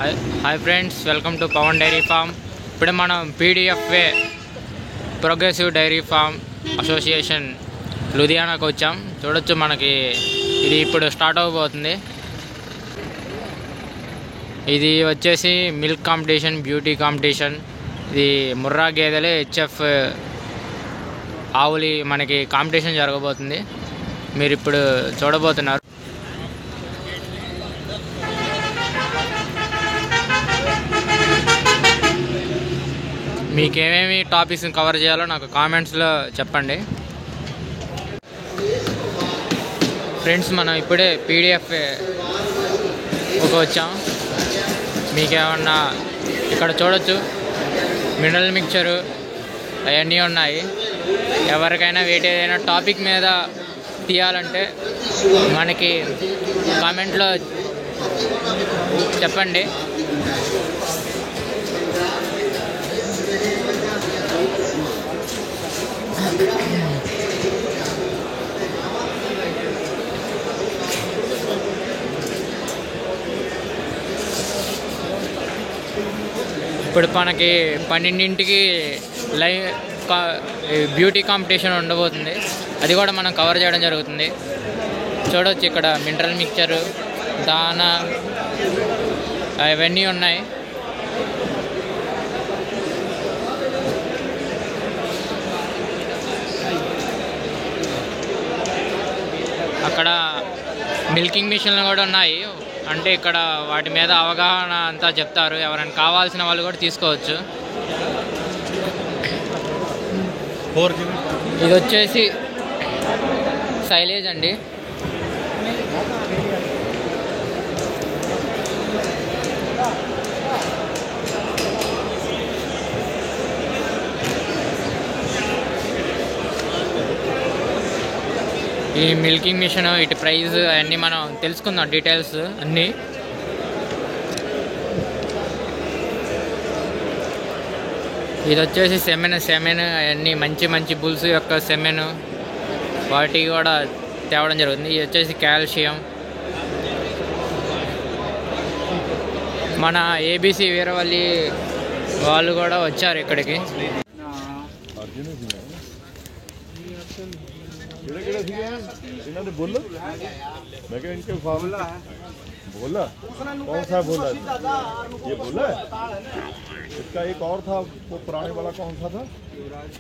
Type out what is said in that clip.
Hi friends, welcome to Pavan dairy farm. इपड़े मन PDFA progressive dairy farm association Ludhiana को वच्चाम। చూడొచ్చు మనకి ఇది ఇప్పుడు స్టార్ట్ అవబోతుంది। ఇది వచ్చేసి మిల్క్ కాంపిటీషన్, బ్యూటీ కాంపిటీషన్। ఇది ముర్రా గేదెలే హెచ్ఎఫ్ ఆవులి మనకి కాంపిటీషన్ జరగబోతుంది। మీరు ఇప్పుడు చూడబోతున్నారు। మీకేమేమి టాపిక్స్ కవర్ చేయాలో నాకు కామెంట్స్లో చెప్పండి ఫ్రెండ్స్। మనం ఇప్పుడే పీడిఎఫ్ ఒక వచ్చాం। మీకేమన్నా ఇక్కడ చూడొచ్చు మినరల్ మిక్చరు అవన్నీ ఉన్నాయి। ఎవరికైనా ఏదైనా టాపిక్ మీద తీయాలంటే మనకి కామెంట్లో చెప్పండి। ఇప్పుడు మనకి 12ంటికి లైవ్ బ్యూటీ కాంపిటీషన్ ఉండబోతుంది। అది కూడా మనం కవర్ చేయడం జరుగుతుంది। చూడవచ్చు ఇక్కడ మినరల్ మిక్చరు, దానా అవన్నీ ఉన్నాయి। అక్కడ మిల్కింగ్ మిషన్లు కూడా ఉన్నాయి। అంటే ఇక్కడ వాటి మీద అవగాహన అంతా చెప్తారు। ఎవరైనా కావాల్సిన వాళ్ళు కూడా తీసుకోవచ్చు। ఇది వచ్చేసి సైలేజ్ అండి। ఈ మిల్కింగ్ మిషన్, ఇటు ప్రైస్ అన్నీ మనం తెలుసుకుందాం, డీటెయిల్స్ అన్నీ। ఇది వచ్చేసి సెమెన్ అవన్నీ మంచి బుల్స్ యొక్క సెమెన్ వాటికి కూడా తేవడం జరుగుతుంది। ఇది వచ్చేసి కాల్షియం। మన ఏబీసీ వీరవల్లి వాళ్ళు కూడా వచ్చారు ఇక్కడికి। बोला मैं क्या इनके बोला कौन सा बोला ये बोला इसका एक और था वो पुराने वाला कौन सा था युवराज।